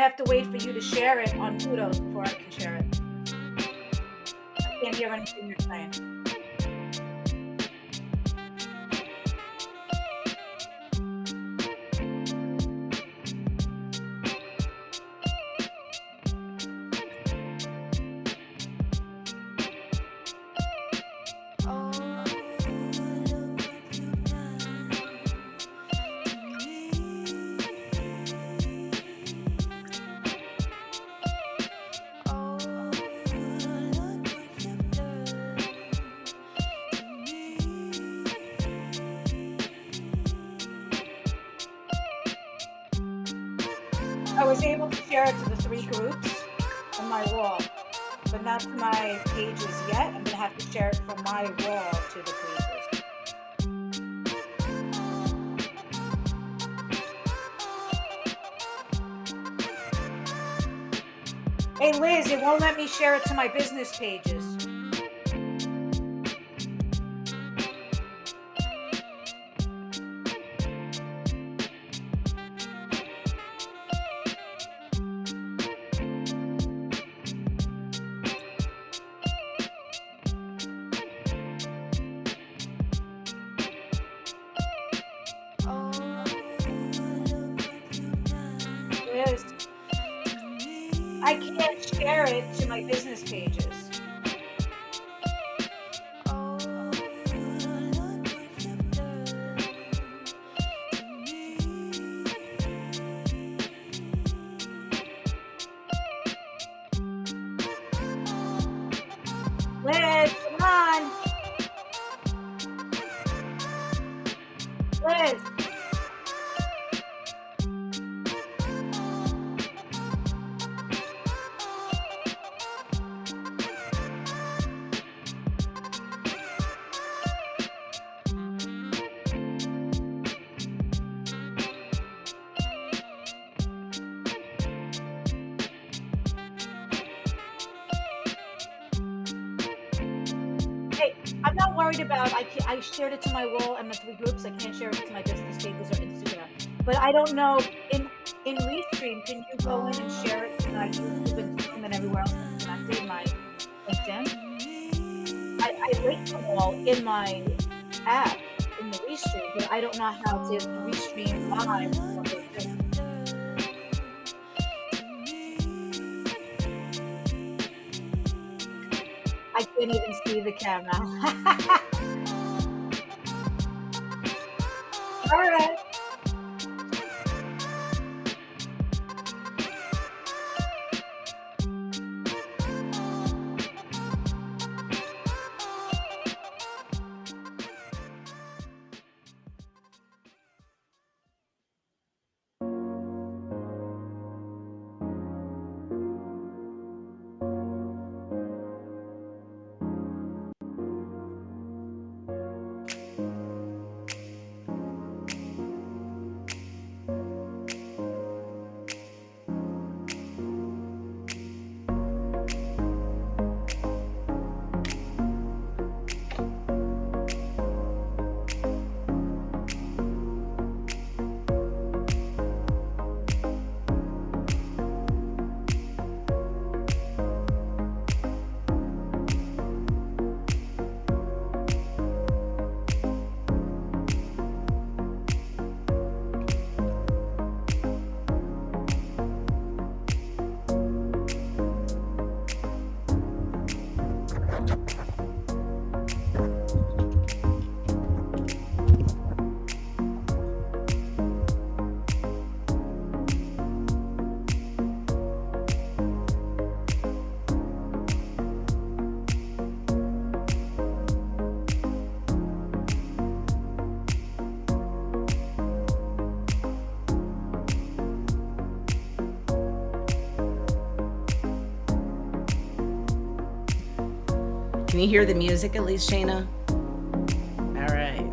have to wait for you to share it on Kudos before I can share it. I can't hear anything you're saying. I was able to share it to the 3 groups on my wall, but not to my pages yet. I'm gonna have to share it from my wall to the pages. Hey Liz, it won't let me share it to my business pages. Liz, I can't share it to my business pages. Liz, come on. Liz. Hey, I'm not worried about, I shared it to my wall and my 3 groups. I can't share it to my business pages or Instagram. But I don't know, in Restream, can you go in and share it to my YouTube and Zoom and everywhere else that's connected, my LinkedIn? I link them all in my app, in the Restream, but I don't know how to Restream live on those things. I can't even see the camera. All right. Can you hear the music at least, Shayna? All right.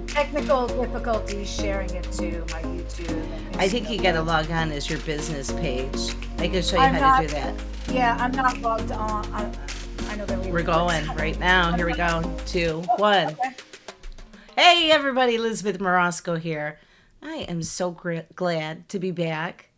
Technical difficulties sharing it to my YouTube. I think you got to log on as your business page. I can show you I'm how to not- do that. Yeah, I'm not logged on. I know that We're going right now. Here we go. 2, 1. Okay. Hey, everybody, Elizabeth Morosco here. I am so glad to be back,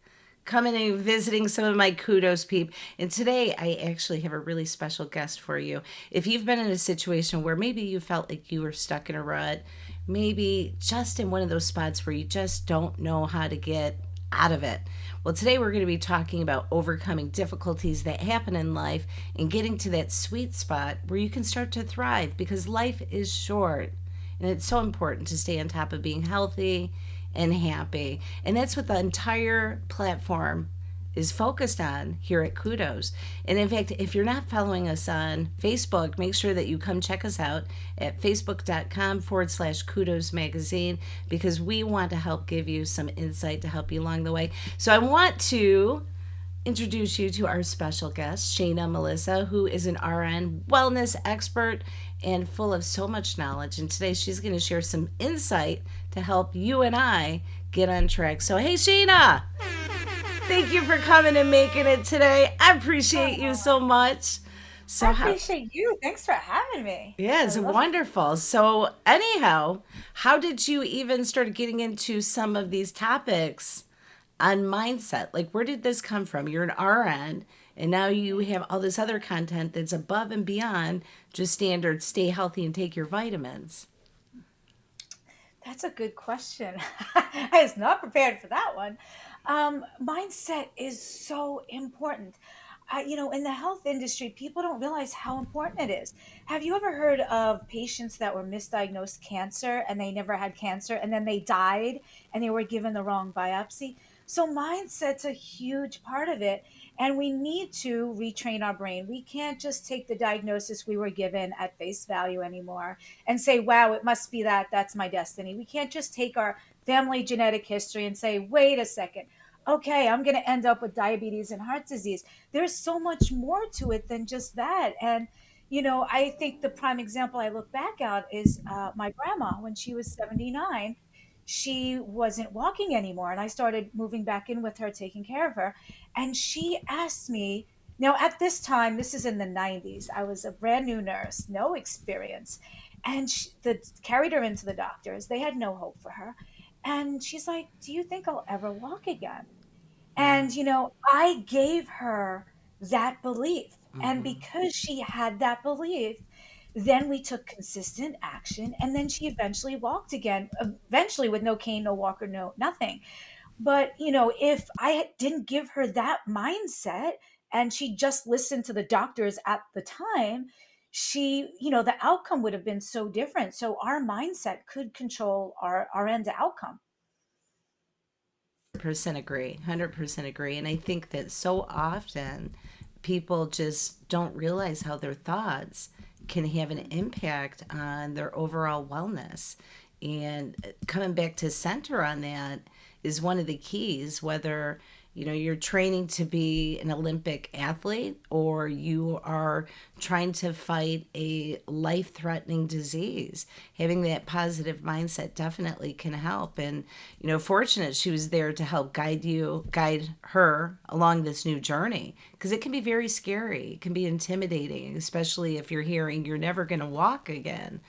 coming and visiting some of my kudos peep. And today, I actually have a really special guest for you. If you've been in a situation where maybe you felt like you were stuck in a rut, maybe just in one of those spots where you just don't know how to get out of it. Well, today we're going to be talking about overcoming difficulties that happen in life and getting to that sweet spot where you can start to thrive because life is short. And it's so important to stay on top of being healthy and happy. And that's what the entire platform is focused on here at Kudos. And in fact, if you're not following us on Facebook, make sure that you come check us out at facebook.com/Kudos Magazine because we want to help give you some insight to help you along the way. So I want to introduce you to our special guest, Shayna Melissa, who is an RN wellness expert and full of so much knowledge. And today she's going to share some insight to help you and I get on track. So, hey, Shayna, thank you for coming and making it today. I appreciate you so much. I So, how? appreciate you. Thanks for having me. Yeah, I it's love it. wonderful. So, anyhow, how did you even start getting into some of these topics on mindset? Like, where did this come from? You're an RN, and now you have all this other content that's above and beyond just standard stay healthy and take your vitamins. That's a good question. I was not prepared for that one. Mindset is so important. In the health industry, people don't realize how important it is. Have you ever heard of patients that were misdiagnosed cancer and they never had cancer and then they died and they were given the wrong biopsy? So, mindset's a huge part of it. And we need to retrain our brain. We can't just take the diagnosis we were given at face value anymore and say, wow, it must be that. That's my destiny. We can't just take our family genetic history and say, wait a second. Okay, I'm going to end up with diabetes and heart disease. There's so much more to it than just that. And, I think the prime example I look back at is my grandma when she was 79. She wasn't walking anymore. And I started moving back in with her, taking care of her. And she asked me, now at this time, this is in the 90s, I was a brand new nurse, no experience. And carried her into the doctors. They had no hope for her. And she's like, do you think I'll ever walk again? Wow. And, I gave her that belief. And Hmm. because she had that belief, then we took consistent action. And then she eventually walked again, eventually with no cane, no walker, no nothing. But, if I didn't give her that mindset and she just listened to the doctors at the time, the outcome would have been so different. So our mindset could control our end outcome. 100% agree. 100% agree. And I think that so often people just don't realize how their thoughts can have an impact on their overall wellness. And coming back to center on that is one of the keys, whether you're training to be an Olympic athlete or you are trying to fight a life-threatening disease. Having that positive mindset definitely can help. And fortunate she was there to help guide her along this new journey because it can be very scary. It can be intimidating, especially if you're hearing you're never going to walk again.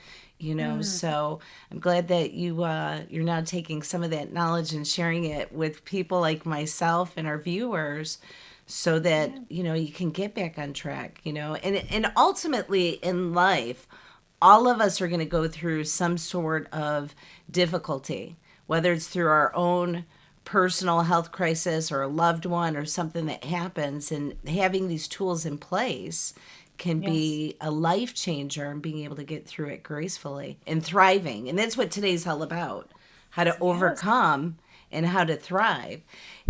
Mm, So I'm glad that you're now taking some of that knowledge and sharing it with people like myself and our viewers so that yeah. you can get back on track. And ultimately in life all of us are going to go through some sort of difficulty, whether it's through our own personal health crisis or a loved one or something that happens. And having these tools in place can Yes. be a life changer and being able to get through it gracefully and thriving. And that's what today's all about, how to Yes. overcome and how to thrive.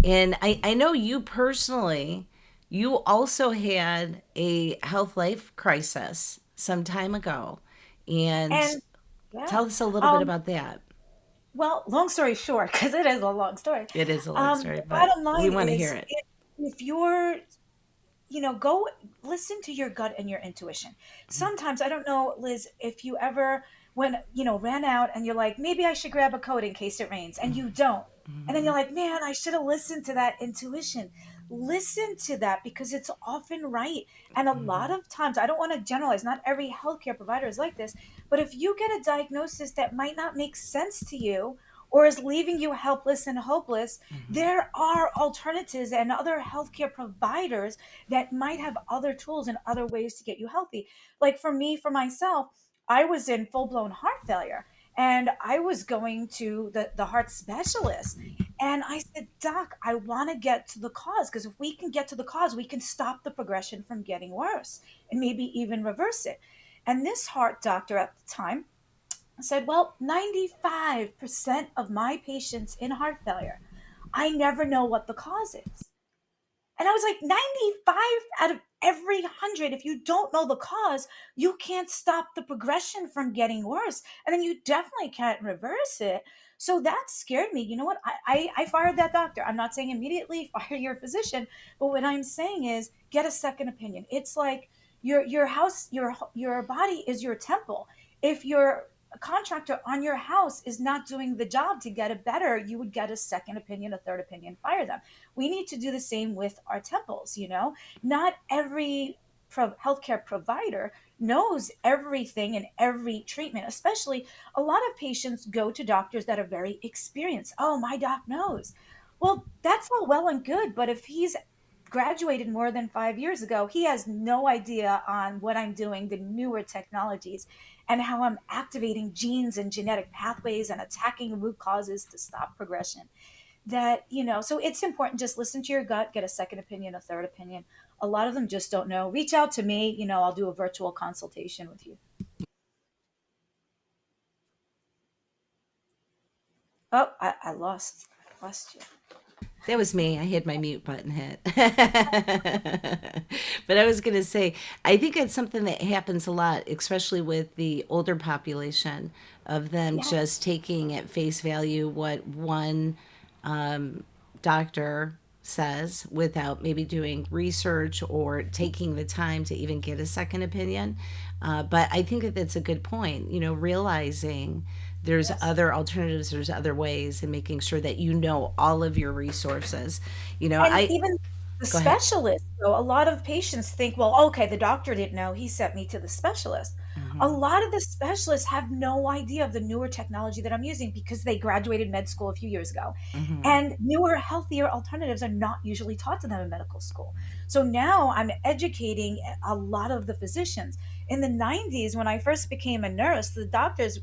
And I know you personally, you also had a health life crisis some time ago. And And yeah. tell us a little bit Um, about that. well, long story short, because it is a long story. It is a long story, The but bottom we line want to hear is it. if you're, go listen to your gut and your intuition. Sometimes, I don't know, Liz, if you ever, when, ran out and you're like, maybe I should grab a coat in case it rains, and you don't. And then you're like, man, I should have listened to that intuition. listen to that because it's often right. And a lot of times, I don't want to generalize, not every healthcare provider is like this, but if you get a diagnosis that might not make sense to you or is leaving you helpless and hopeless, Mhm. there are alternatives and other healthcare providers that might have other tools and other ways to get you healthy. Like for me, for myself, I was in full blown heart failure and I was going to the heart specialist. And I said, Doc, I want to get to the cause because if we can get to the cause, we can stop the progression from getting worse and maybe even reverse it. And this heart doctor at the time said, well, 95% of my patients in heart failure, I never know what the cause is. And I was like, 95 out of every 100, if you don't know the cause, you can't stop the progression from getting worse. And then you definitely can't reverse it. So that scared me. You know what? I fired that doctor. I'm not saying immediately fire your physician, but what I'm saying is get a second opinion. It's like your house, your body is your temple. If your contractor on your house is not doing the job to get it better, you would get a second opinion, a third opinion, fire them. We need to do the same with our temples. Not every healthcare provider knows everything and every treatment. Especially a lot of patients go to doctors that are very experienced. Oh, my doc knows. Well, that's all well and good, but if he's graduated more than 5 years ago, he has no idea on what I'm doing, the newer technologies, and how I'm activating genes and genetic pathways and attacking root causes to stop progression. So it's important, just listen to your gut, get a second opinion, a third opinion. A lot of them just don't know. Reach out to me, I'll do a virtual consultation with you. Oh, I lost you. That was me. I had my mute button hit. But I was going to say, I think it's something that happens a lot, especially with the older population, of them Yeah. just taking at face value what one doctor says without maybe doing research or taking the time to even get a second opinion. But I think that that's a good point, realizing there's Yes. other alternatives, there's other ways, and making sure that you know all of your resources. And I even the go ahead. specialist, so a lot of patients think, well, okay, the doctor didn't know, he sent me to the specialist. A Hmm. lot of the specialists have no idea of the newer technology that I'm using because they graduated med school a few years ago. Hmm. And newer, healthier alternatives are not usually taught to them in medical school. So now I'm educating a lot of the physicians. In the 90s, when I first became a nurse, the doctors,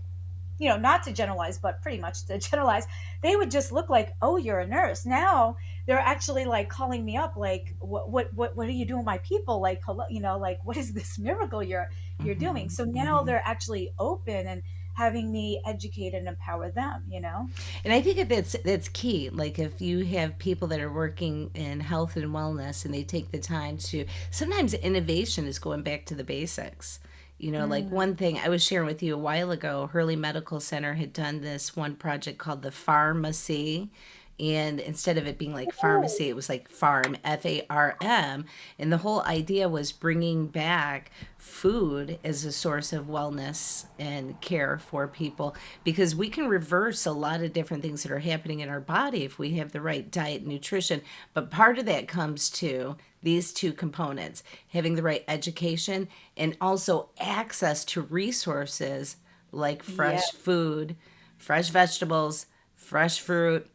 not to generalize, but pretty much to generalize, they would just look like, oh, you're a nurse. Now they're actually like calling me up, like, what are you doing, my people? Like, hello, like, what is this miracle you're doing? Hmm. So now Hmm. they're actually open and having me educate and empower them. And I think that that's key. Like if you have people that are working in health and wellness and they take the time to, sometimes innovation is going back to the basics. Like Mm. one thing I was sharing with you a while ago, Hurley Medical Center had done this one project called the Pharmacy. And instead of it being like Oh, pharmacy, it was like farm, FARM. And the whole idea was bringing back food as a source of wellness and care for people, because we can reverse a lot of different things that are happening in our body if we have the right diet and nutrition. But part of that comes to these two components: having the right education and also access to resources like yeah. fresh food, fresh vegetables, fresh fruit.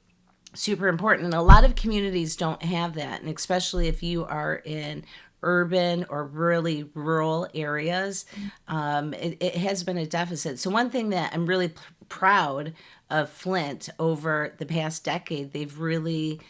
Super important. And a lot of communities don't have that. And especially if you are in urban or really rural areas, it has been a deficit. So, one thing that I'm really proud of Flint over the past decade, they've really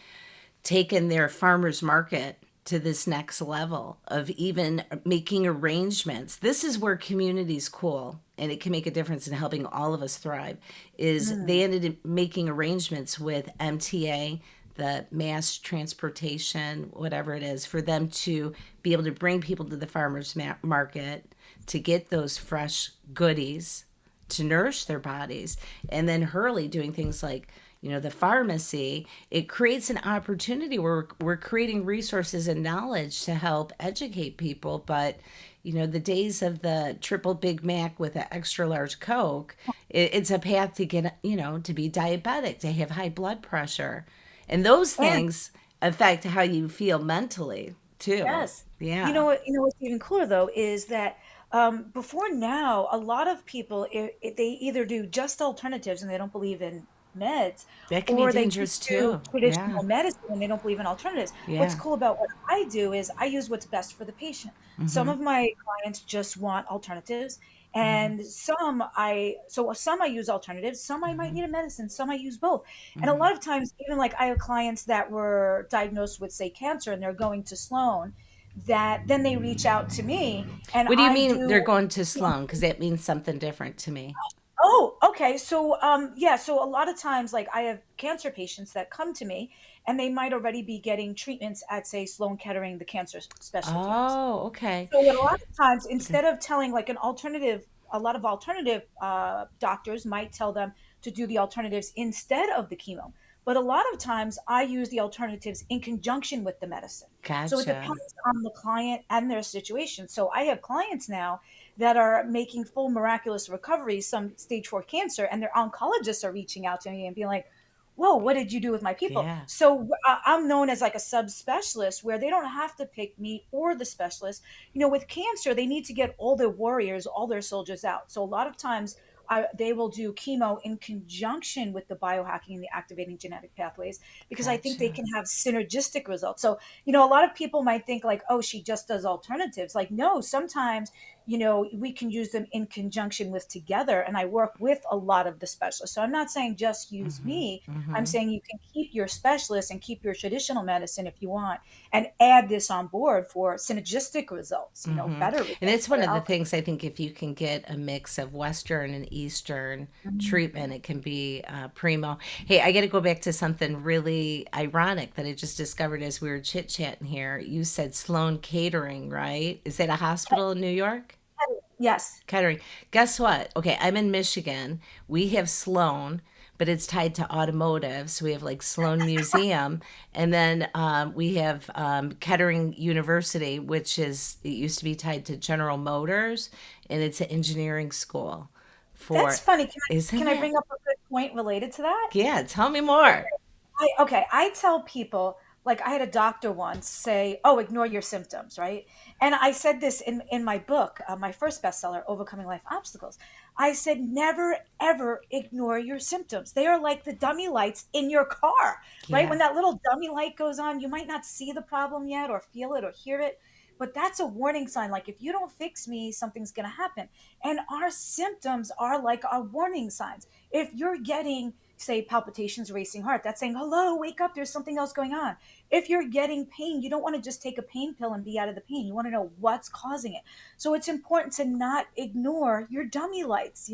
taken their farmers market to this next level of even making arrangements. This is where community's cool and it can make a difference in helping all of us thrive. Is Mm. they ended up making arrangements with MTA, the mass transportation, whatever it is, for them to be able to bring people to the farmers market to get those fresh goodies to nourish their bodies. And then Hurley doing things like, the pharmacy. It creates an opportunity where we're creating resources and knowledge to help educate people. But, the days of the triple Big Mac with an extra large Coke, it's a path to get, to be diabetic, to have high blood pressure. And those And things affect how you feel mentally too. Yes. Yeah. You know what's even cooler though is that before now, a lot of people they either do just alternatives and they don't believe in meds, That can be or they just dangerous do too. Yeah. traditional medicine and they don't believe in alternatives. What's Yeah. cool about what I do is I use what's best for the patient. Some Mhm. of my clients just want alternatives, Mhm. and some I use alternatives, some I might Mhm. need a medicine, some I use both. And a Mhm. lot of times, even like I have clients that were diagnosed with, say, cancer and they're going to Sloan, that then they reach out to me and What do you I mean they're do. going to Sloan? Because that means something different to me. Oh, okay. So, yeah. So a lot of times, like I have cancer patients that come to me, and they might already be getting treatments at, say, Sloan Kettering, the cancer specialty hospital. Oh, okay. So what a lot of times, Okay. instead of telling like an alternative, a lot of alternative doctors might tell them to do the alternatives instead of the chemo. But a lot of times I use the alternatives in conjunction with the medicine. So it Gotcha. depends on the client and their situation. So I have clients now that are making full miraculous recoveries, some stage 4 cancer, and their oncologists are reaching out to me and being like, whoa, what did you do with my people? Yeah. So I'm known as like a subspecialist where they don't have to pick me or the specialist. With cancer, they need to get all their warriors, all their soldiers out. So a lot of times they will do chemo in conjunction with the biohacking and the activating genetic pathways because I think they Gotcha. can have synergistic results. So, a lot of people might think like, oh, she just does alternatives. Like, no, sometimes, we can use them in conjunction with together. And I work with a lot of the specialists. So I'm not saying just use Mhm. me. I'm Mhm. saying you can keep your specialist and keep your traditional medicine if you want and add this on board for synergistic results, Hmm. better And results, it's one better of the outcomes. things I think if you can get a mix of Western and Eastern treatment, Mhm. it can be primo. Hey, I got to go back to something really ironic that I just discovered as we were chit chatting here. You said Sloan Catering, right? Is that a hospital in New York? Yes. Kettering. Guess what? Okay, I'm in Michigan. We have Sloan, but it's tied to automotive. So we have like Sloan Museum, and then we have Kettering University, which it used to be tied to General Motors, and it's an engineering school. That's For funny. isn't Can I it? bring up a good point related to that? Yeah, tell me more. I tell people, like I had a doctor once say, "Oh, ignore your symptoms," right? And I said this in my book, my first bestseller, Overcoming Life Obstacles. I said, "Never ever ignore your symptoms. They are like the dummy lights in your car, right? Yeah, When that little dummy light goes on, you might not see the problem yet or feel it or hear it, but that's a warning sign. Like if you don't fix me, something's going to happen." And our symptoms are like our warning signs. If you're getting, say, palpitations, racing heart, that's saying, hello, wake up, there's something else going on. If you're getting pain, you don't want to just take a pain pill and be out of the pain. You want to know what's causing it. So it's important to not ignore your dummy lights.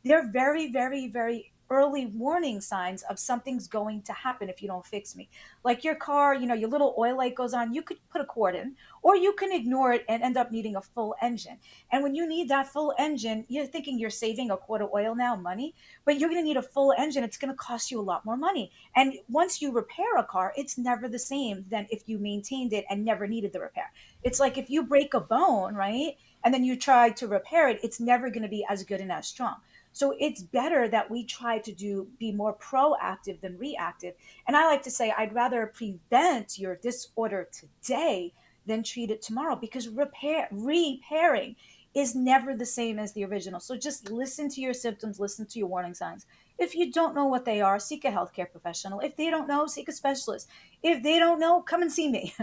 They're very, very, very early warning signs of something's going to happen if you don't fix me. Like your car, your little oil light goes on, you could put a cord in, or you can ignore it and end up needing a full engine. And when you need that full engine, you're thinking you're saving a quart of oil now, money, but you're going to need a full engine. It's going to cost you a lot more money. And once you repair a car, it's never the same than if you maintained it and never needed the repair. It's like if you break a bone, right? And then you try to repair it, it's never going to be as good and as strong. So it's better that we try to be more proactive than reactive. And I like to say, I'd rather prevent your disorder today than treat it tomorrow, because repairing is never the same as the original. So just listen to your symptoms, listen to your warning signs. If you don't know what they are, seek a healthcare professional. If they don't know, seek a specialist. If they don't know, come and see me.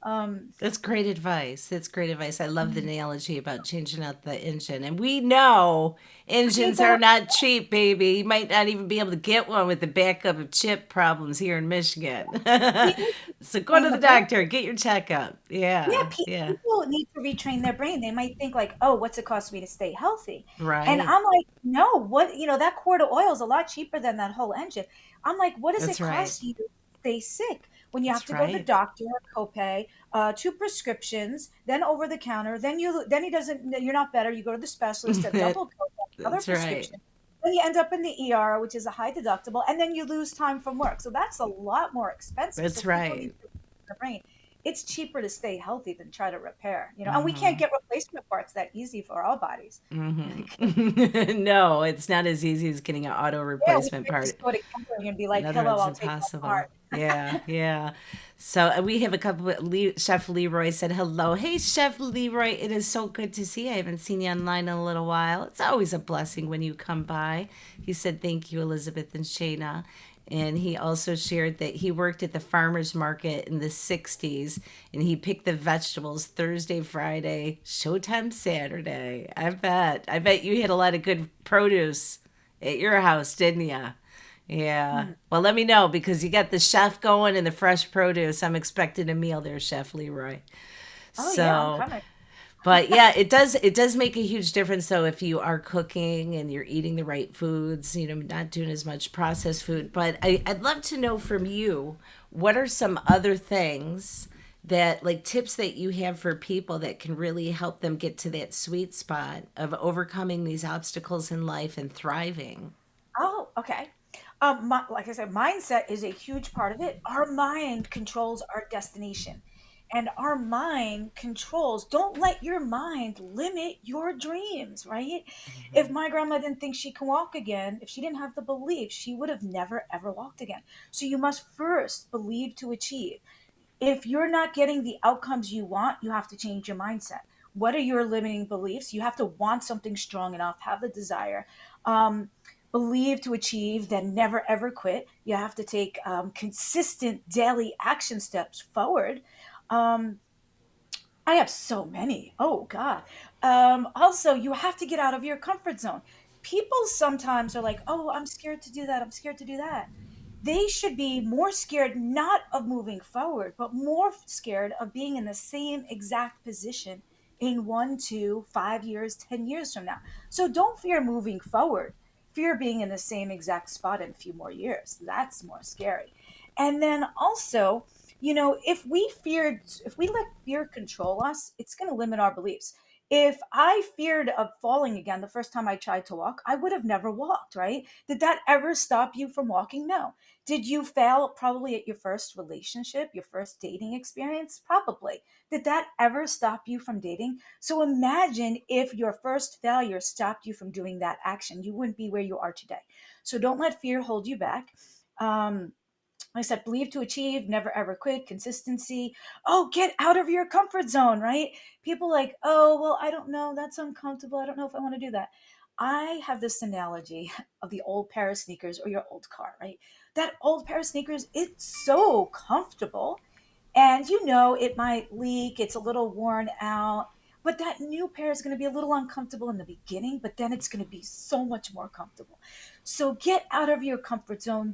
um, that's great advice. That's great advice. I love the analogy about changing out the engine. And we know I engines are got not cheap, baby. You might not even be able to get one with the backup of chip problems here in Michigan. So go to train the the brain. doctor, get your checkup. Yeah, Yeah, yeah. people need to retrain their brain. They might think like, "Oh, what's it cost me to stay healthy?" And Right. I'm like, "No, that quart of oil is a lot cheaper than that whole engine." I'm like, "What does That's it right. cost you to stay sick when you have That's to go to the right. doctor, copay, two prescriptions, then over the counter, then he doesn't, you're not better, you go to the specialist, a double copay, another That's right. prescription. Then you end up in the ER, which is a high deductible, and then you lose time from work. So that's a lot more expensive. So That's people need right. to their brain, it's cheaper to stay healthy than try to repair. And we can't Hmm. get replacement parts that easy for our bodies. Hmm. No, it's not as easy as getting an auto Yeah, we replacement can't just part. go to Kempering and be In like, other hello, words, I'll take that impossible. part. Yeah, yeah. So we have a couple. Chef Leroy said hello. Hey, Chef Leroy, it is so good to see you. I haven't seen you online in a little while. It's always a blessing when you come by. He said thank you, Elizabeth and Shayna. And he also shared that he worked at the farmer's market in the 60s and he picked the vegetables Thursday, Friday, showtime Saturday. I bet. I bet you had a lot of good produce at your house, didn't you? Yeah. Mm. Well, let me know because you got the chef going and the fresh produce. I'm expecting a meal there, Chef Leroy. Oh yeah, I'm So, coming. but yeah, it does make a huge difference though if you are cooking and you're eating the right foods, not doing as much processed food. But I'd love to know from you, what are some other things that like tips that you have for people that can really help them get to that sweet spot of overcoming these obstacles in life and thriving? Oh, okay. Like I said, mindset is a huge part of it. Our mind controls our destination, and our mind controls. Don't let your mind limit your dreams, right? If my grandma didn't think she can walk again, if she didn't have the belief, she would have never ever walked again. So you must first believe to achieve. If you're not getting the outcomes you want, you have to change your mindset. What are your limiting beliefs? You have to want something strong enough, have the desire, um, believe to achieve, then never ever quit. You have to take consistent daily action steps forward. Um, I have so many. Oh God. Also, you have to get out of your comfort zone. People sometimes are like, "Oh, I'm scared to do that. I'm scared to do that." They should be more scared not of moving forward, but more scared of being in the same exact position in 1, 2, 5 years, 10 years from now. So don't fear moving forward. Fear being in the same exact spot in a few more years. That's more scary. And then also, if we let fear control us, it's going to limit our beliefs. If I feared of falling again the first time I tried to walk, I would have never walked, right? Did that ever stop you from walking? No. Did you fail probably at your first relationship, your first dating experience? Probably. Did that ever stop you from dating? So imagine if your first failure stopped you from doing that action. You wouldn't be where you are today. So don't let fear hold you back. Um, like I said, believe to achieve, never ever quit, consistency. Oh, get out of your comfort zone, right? People like, oh, well, I don't know. That's uncomfortable. I don't know if I want to do that. I have this analogy of the old pair of sneakers or your old car, right? That old pair of sneakers, it's so comfortable. And it might leak, it's a little worn out, but that new pair is going to be a little uncomfortable in the beginning, but then it's going to be so much more comfortable. So get out of your comfort zone.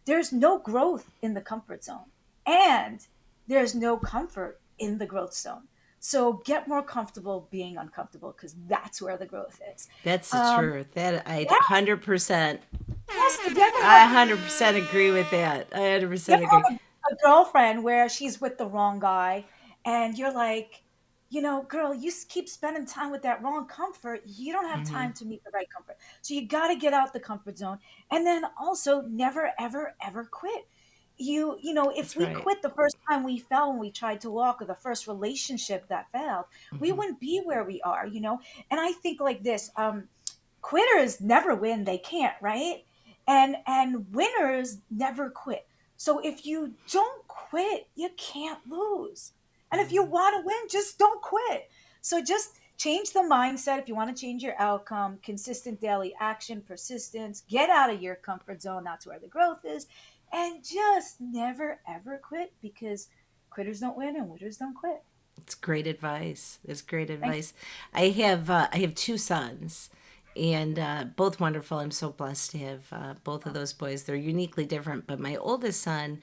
There's no growth in the comfort zone, and there's no comfort in the growth zone. So get more comfortable being uncomfortable because that's where the growth is. That's the Um, truth. That I yeah, 100%. yes. Did you ever I have 100% agree with that. I you 100% ever agree. have a girlfriend where she's with the wrong guy and you're like, girl, keep spending time with that wrong comfort. You don't have Hmm. time to meet the right comfort. So you got to get out the comfort zone. And then also never, ever, ever quit. If That's we right. quit the first time we fell when we tried to walk or the first relationship that failed, we Hmm. wouldn't be where we are. And I think like this, quitters never win, they can't, right? And winners never quit. So if you don't quit, you can't lose. And if you want to win, just don't quit. So just change the mindset. If you want to change your outcome, consistent daily action, persistence, get out of your comfort zone. That's where the growth is. And just never ever quit, because quitters don't win and winners don't quit. It's great advice. It's great Thank advice. I have two sons, and both wonderful. I'm so blessed to have both of those boys. They're uniquely different, but my oldest son,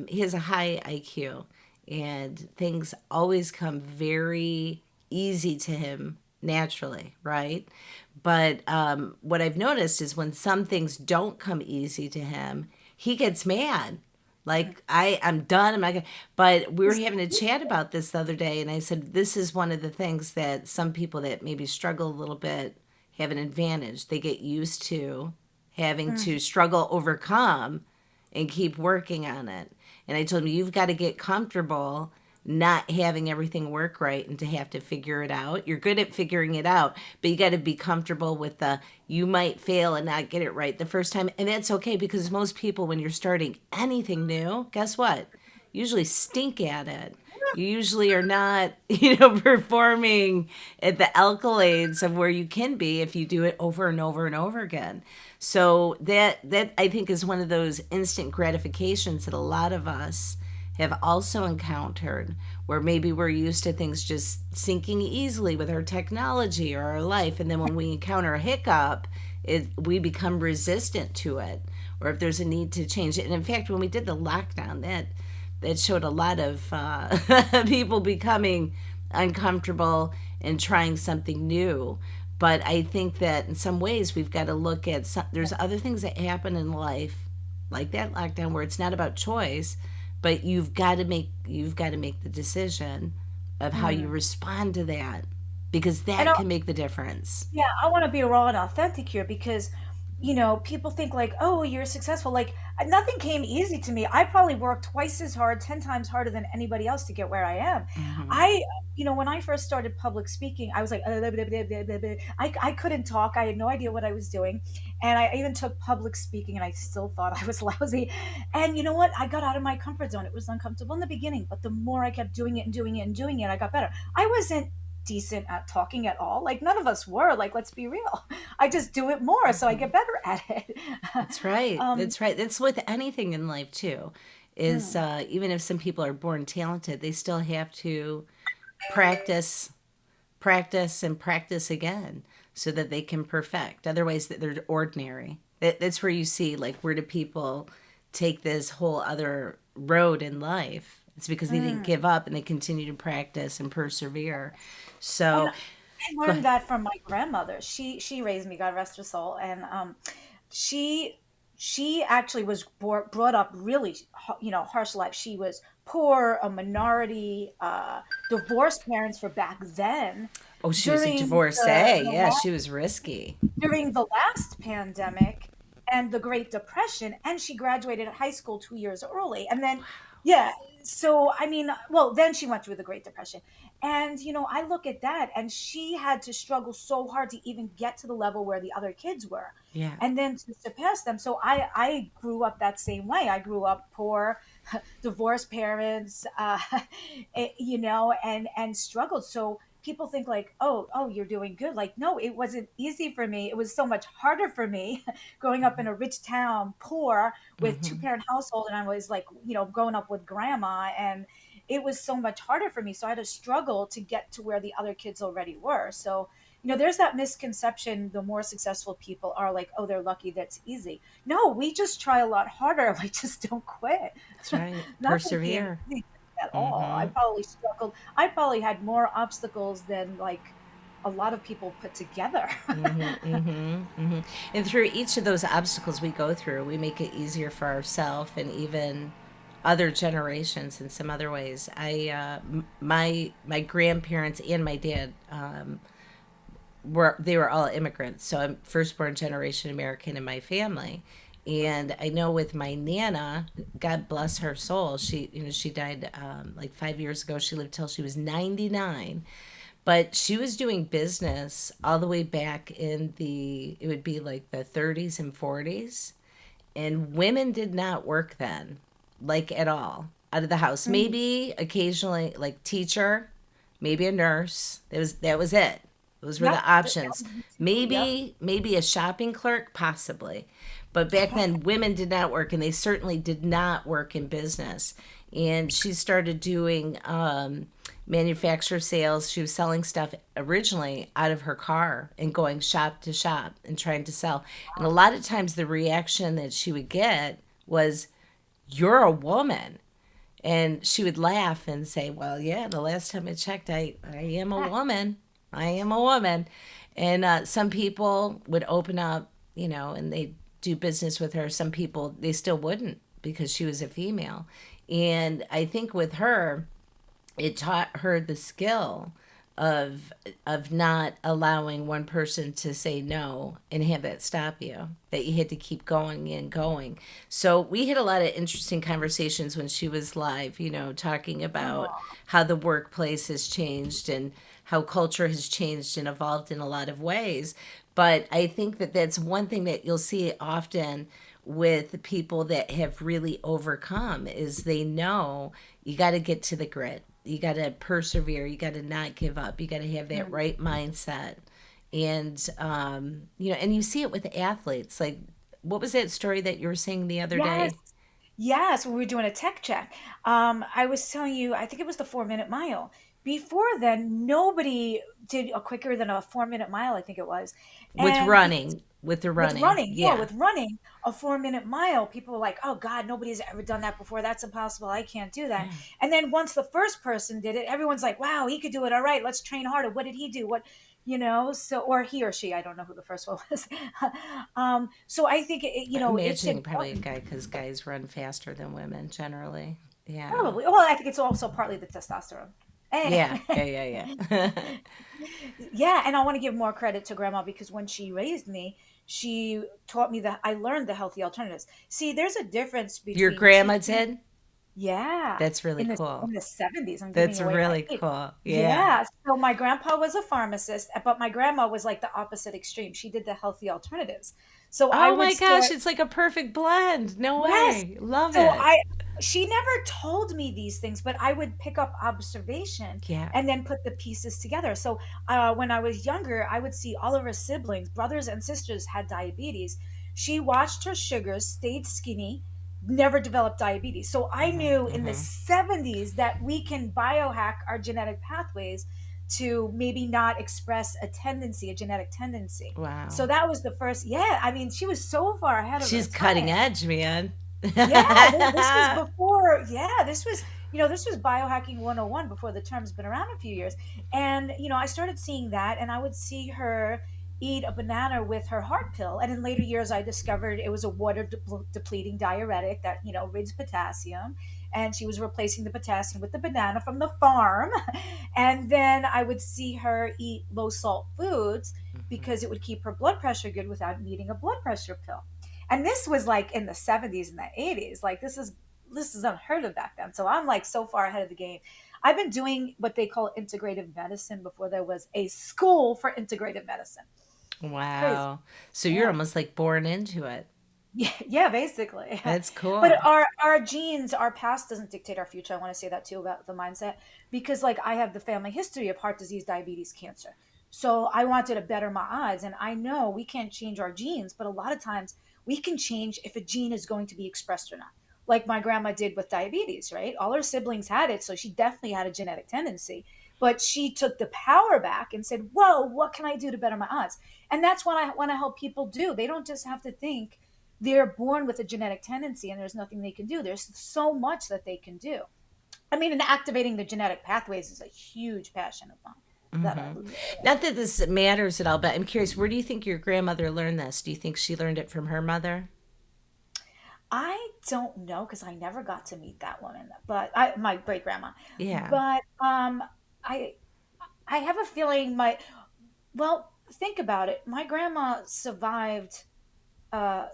he has a high IQ, and things always come very easy to him naturally, right? But what I've noticed is when some things don't come easy to him, he gets mad. you. Like I'm done. I'm not gonna. But we were Is having a chat about this the other day, and I said this is one of the things that some people that maybe struggle a little bit have an advantage. They get used to having Mhm. to struggle, overcome, and keep working on it. And I told him you've got to get comfortable not having everything work right and to have to figure it out. You're good at figuring it out, but you got to be comfortable with the you might fail and not get it right the first time. And that's okay because most people, when you're starting anything new, guess what? Usually stink at it. You usually are not, performing at the accolades of where you can be if you do it over and over and over again. So that I think is one of those instant gratifications that a lot of us have also encountered where maybe we're used to things just sinking easily with our technology or our life, and then when we encounter a hiccup, we become resistant to it, or if there's a need to change it. And in fact, when we did the lockdown, that showed a lot of people becoming uncomfortable and trying something new. But I think that in some ways we've got to look at there's other things that happen in life, like that lockdown, where it's not about choice, but you've got to make the decision of how you Mm. respond to that, because And that can make the difference. yeah, I want to be raw and authentic here because, people think like, oh, you're successful. Like, nothing came easy to me. I probably worked twice as hard, 10 times harder than anybody else to get where I am. Hmm. I, when I first started public speaking, I was like, blah, blah, blah, blah, blah, blah. I couldn't talk. I had no idea what I was doing. And I even took public speaking and I still thought I was lousy. And you know what? I got out of my comfort zone. It was uncomfortable in the beginning, but the more I kept doing it and doing it and doing it, I got better. I wasn't decent at talking at all. Like none of us were. Like let's be real. I just do it more, so I Hmm. get better at it. That's right. um, That's right. That's with anything in life too. Is mm, even if some people are born talented, they still have to practice, practice, and practice again so that they can perfect. Otherwise, they're ordinary. That's where you see like where do people take this whole other road in life? It's because they didn't mm. give up and they continue to practice and persevere. And So, I go learned ahead. that from my grandmother. She raised me, God rest her soul, and she she actually was brought up really, harsh life. She was poor, a minority, divorced parents for back then. Oh, she was a During divorcee. the Yeah, she was risky. during the last pandemic and the Great Depression, and she graduated high school 2 years early. And then, yeah, so I mean, well, then she went through the Great Depression. And, I look at that, and she had to struggle so hard to even get to the level where the other kids were. Yeah. And then to surpass them. So I grew up that same way. I grew up poor, divorced parents, and struggled. So people think like, oh, you're doing good. Like, no, it wasn't easy for me. It was so much harder for me growing up in a rich town, poor with two Hmm. parent household, and I was like, growing up with grandma, and it was so much harder for me. So I had to struggle to get to where the other kids already were. So there's that misconception the more successful people are like, oh, they're lucky, that's easy. No, we just try a lot harder. We just don't quit. That's right. Nothing came Persevere. easy at all. I Hmm. probably struggled. I probably had more obstacles than like a lot of people put together. Mm-hmm, mm-hmm, mm-hmm. And through each of those obstacles we go through, we make it easier for ourselves and even other generations in some other ways. My grandparents and my dad they were all immigrants, so I'm firstborn generation American in my family. And I know with my nana, God bless her soul, she died like 5 years ago. She lived till she was 99, but she was doing business all the way back in it would be like the 30s and 40s. And women did not work then, like at all, out of the house. Mm. Maybe occasionally, like teacher, maybe a nurse. That was it. Those were the Yep. That options. was me too. Yep. Maybe a shopping clerk, possibly. But back then, women did not work, and they certainly did not work in business. And she started doing manufacturer sales. She was selling stuff originally out of her car and going shop to shop and trying to sell. And a lot of times, the reaction that she would get was, "You're a woman." And she would laugh and say, "Well, yeah, the last time I checked, I am a woman. I am a woman." And some people would open up, and they do business with her. Some people, they still wouldn't because she was a female. And I think with her, it taught her the skill of not allowing one person to say no and have that stop you, that you had to keep going and going. So we had a lot of interesting conversations when she was live, talking about Oh, how the workplace has changed and how culture has changed and evolved in a lot of ways. But I think that that's one thing that you'll see often with people that have really overcome is they know you got to get to the grit. You got to persevere. You got to not give up. You got to have that mm. right mindset. And, and you see it with athletes. Like, what was that story that you were saying the other Yes. day? Yes, we were doing a tech check. I was telling you, I think it was the 4 minute mile. Before then, nobody did a quicker than a 4 minute mile, I think it was. With And because running, with the with running. running, yeah, Yeah. with running a 4 minute mile, people were like, oh God, nobody's ever done that before. That's impossible. I can't do that. Yeah. And then once the first person did it, everyone's like, wow, he could do it. All right, let's train harder. What did he do? So, or he or she, I don't know who the first one was. So I think, I'm it's imagining probably a important. guy because guys run faster than women generally. Yeah. Probably. Well, I think it's also partly the testosterone. Eh. Yeah. Yeah. Yeah. Yeah. Yeah, and I want to give more credit to grandma because when she raised me, she taught me that I learned the healthy alternatives. See, there's a difference Your between grandma teaching. did? Yeah, That's really in the cool. 70s. I'm giving That's away my really age. cool. Yeah. Yeah, so my grandpa was a pharmacist, but my grandma was like the opposite extreme. She did the healthy alternatives. So I Oh would my gosh, start. it's like a perfect blend. No Yes. way. Love So it. I she never told me these things, but I would pick up observation Yeah. and then put the pieces together. So when I was younger, I would see all of her siblings, brothers and sisters had diabetes. She watched her sugars, stayed skinny, never developed diabetes. So I Hmm. knew in the Hmm. 70s that we can biohack our genetic pathways to maybe not express a genetic tendency. So Wow. that was the first, yeah, I mean, she was so far ahead of her She's cutting time. edge, man. Yeah, this was before, yeah, this was biohacking 101 before the term's been around a few years. And, I started seeing that and I would see her eat a banana with her heart pill. And in later years, I discovered it was a water depleting diuretic that, rids potassium. And she was replacing the potassium with the banana from the farm. And then I would see her eat low salt foods Mhm. because it would keep her blood pressure good without needing a blood pressure pill. And this was like in the 70s and the 80s. Like this is unheard of back then. So I'm like so far ahead of the game. I've been doing what they call integrative medicine before there was a school for integrative medicine. It's crazy. Wow. So you're Yeah. almost like born into it. Yeah, yeah, basically. That's But cool. our genes, our past doesn't dictate our future. I want to say that too about the mindset because like I have the family history of heart disease, diabetes, cancer. So I wanted to better my odds and I know we can't change our genes, but a lot of times we can change if a gene is going to be expressed or not. Like my grandma did with diabetes, right? All her siblings had it, so she definitely had a genetic tendency. But she took the power back and said, "Whoa, what can I do to better my odds?" And that's what I want to help people do. They don't just have to think they're born with a genetic tendency and there's nothing they can do. There's so much that they can do. I mean, and activating the genetic pathways is a huge passion of mine that I Hmm. love. Not that this matters at all, but I'm curious, where do you think your grandmother learned this? Do you think she learned it from her mother? I don't know because I never got to meet that woman, but my great grandma. Yeah. But I I have a feeling well, think about it. My grandma survived uh,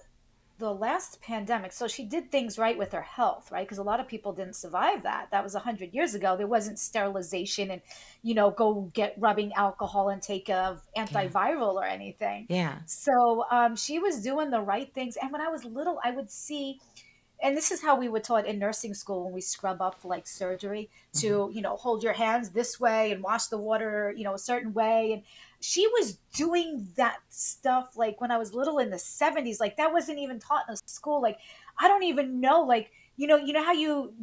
the last pandemic. So she did things right with her health, right? Because a lot of people didn't survive that. That was 100 years ago. There wasn't sterilization and, go get rubbing alcohol and take a Yeah. antiviral or anything. Yeah. So she was doing the right things. And when I was little, I would see, and this is how we were taught in nursing school when we scrub up for like surgery Hmm. to hold your hands this way and wash the water a certain way. And she was doing that stuff like when I was little in the 70s. Like that wasn't even taught in a school. Like I don't even know, like you know how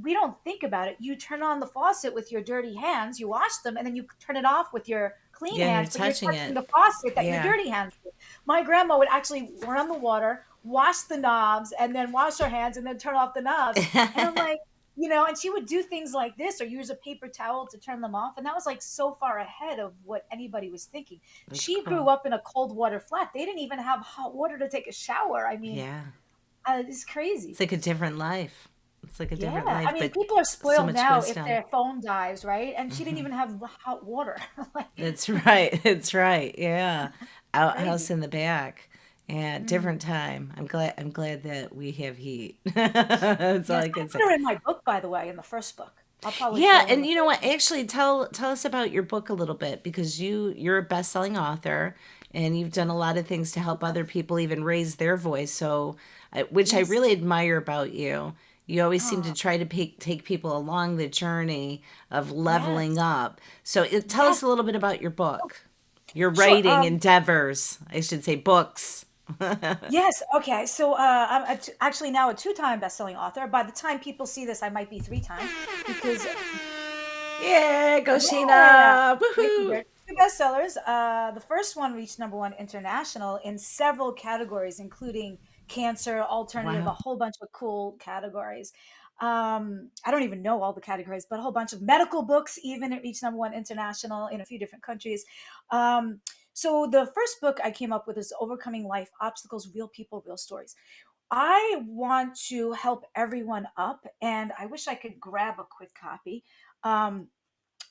we don't think about it. You turn on the faucet with your dirty hands, you wash them, and then you turn it off with your clean Yeah, you're hands, but you're touching touching it. the faucet that your Yeah. dirty hands do. My grandma would actually run the water, wash the knobs, and then wash her hands and then turn off the knobs. And I'm like, and she would do things like this or use a paper towel to turn them off. And that was like so far ahead of what anybody was thinking. That's She cool. grew up in a cold water flat. They didn't even have hot water to take a shower. I mean, Yeah. it's crazy. It's like a different life. It's like a Yeah, different life, I mean, but people are so spoiled much now if wisdom. their phone dies, right? And she didn't Hmm. even have hot water. Like, That's right. That's right. Yeah. Outhouse crazy. in the back. Yeah, Mm. different time. I'm glad that we have heat. That's all Yes, I I can put say. her in my book, by the way, in the first book. I'll probably put Yeah, her in and the you know first what? one. Actually, tell us about your book a little bit because you're a best-selling author and you've done a lot of things to help other people even raise their voice. So, which I Yes. really admire about you. You always seem to Oh, try to take people along the journey of leveling yes. up. So, tell Yes. us a little bit about your Oh, book, your sure. writing endeavors. I should say books. Yes. Okay. So I'm actually now a two-time best-selling author. By the time people see this, I might be three-time because Yeah, go yeah, Sheena! there Woohoo! are two bestsellers. The first one reached number one international in several categories, including cancer, alternative, a Wow. whole bunch of cool categories. I don't even know all the categories, but a whole bunch of medical books. Even it reached number one international in a few different countries. Um, so the first book I came up with is Overcoming Life Obstacles: Real People, Real Stories. I want to help everyone up, and I wish I could grab a quick copy. Um,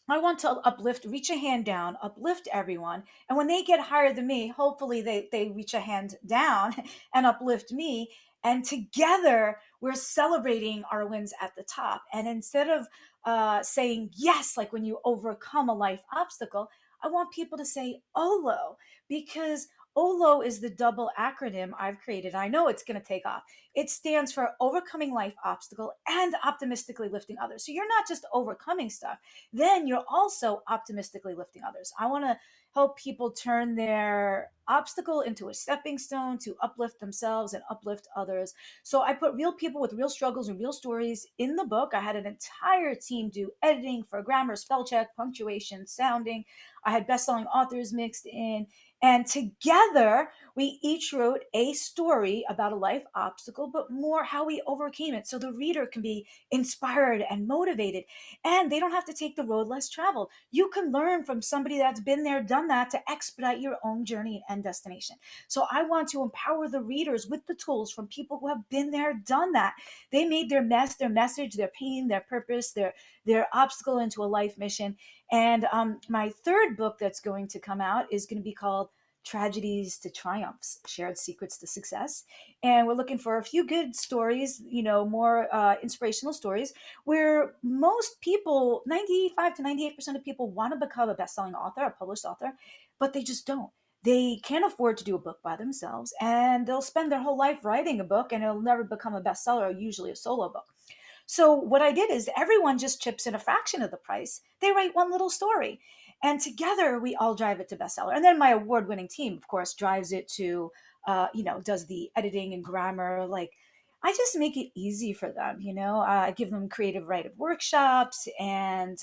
I want to uplift, reach a hand down, uplift everyone. And when they get higher than me, hopefully they reach a hand down and uplift me. And together we're celebrating our wins at the top. And instead of saying yes, like when you overcome a life obstacle, I want people to say OLO because OLO is the double acronym I've created. I know it's going to take off. It stands for Overcoming Life Obstacle and Optimistically Lifting Others. So you're not just overcoming stuff, then you're also optimistically lifting others. I want to help people turn their obstacle into a stepping stone to uplift themselves and uplift others. So I put real people with real struggles and real stories in the book. I had an entire team do editing for grammar, spell check, punctuation, sounding. I had best-selling authors mixed in. And together, we each wrote a story about a life obstacle, but more how we overcame it. So the reader can be inspired and motivated, and they don't have to take the road less traveled. You can learn from somebody that's been there, done that to expedite your own journey and destination. So I want to empower the readers with the tools from people who have been there, done that. They made their mess, their message, their pain, their purpose, their obstacle into a life mission. And my third book that's going to come out is going to be called Tragedies to Triumphs, Shared Secrets to Success. And we're looking for a few good stories, more inspirational stories where most people, 95 to 98% of people, want to become a best-selling author, a published author, but they just don't. They can't afford to do a book by themselves, and they'll spend their whole life writing a book and it'll never become a bestseller, usually a solo book. So what I did is everyone just chips in a fraction of the price. They write one little story, and together we all drive it to bestseller. And then my award-winning team, of course, drives it to, does the editing and grammar. Like, I just make it easy for them. I give them creative writing workshops, and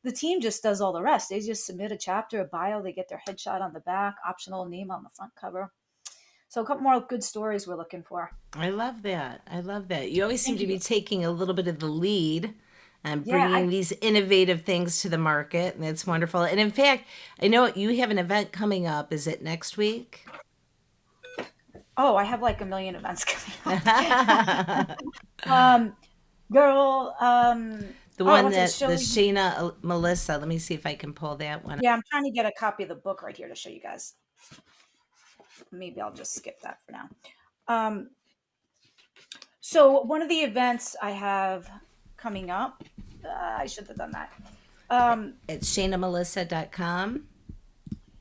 the team just does all the rest. They just submit a chapter, a bio, they get their headshot on the back, optional name on the front cover. So a couple more good stories we're looking for. I love that. I love that. You always seem Thank to you. be taking a little bit of the lead and Yeah, bringing these innovative things to the market, and it's wonderful. And in fact, I know you have an event coming up. Is it next week? I have like a million events coming up. The um, girl, I one went to the that the show. Shayna Melissa. Let me see if I can pull that one. Yeah, I'm trying to get a copy of the book right here to show you guys. Maybe I'll just skip that for now. Um, so one of the events I have coming up, I should have done that. Um, It's ShaynaMelissa.com.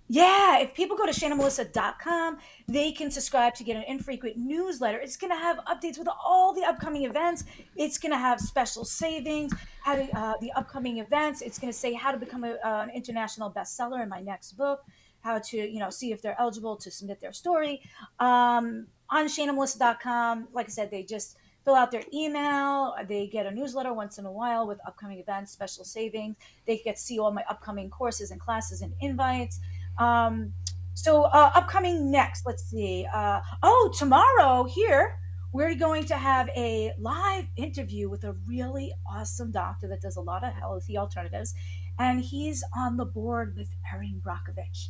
Yeah, if people go to shaynamelissa.com, they can subscribe to get an infrequent newsletter. It's going to have updates with all the upcoming events. It's going to have special savings, the upcoming events. It's going to say how to become an international bestseller in my next book, how to, see if they're eligible to submit their story. On shaynamelissa.com, like I said, they just fill out their email. They get a newsletter once in a while with upcoming events, special savings. They get to see all my upcoming courses and classes and invites. um, upcoming next, let's see. Tomorrow here, we're going to have a live interview with a really awesome doctor that does a lot of healthy alternatives. And he's on the board with Erin Brockovich.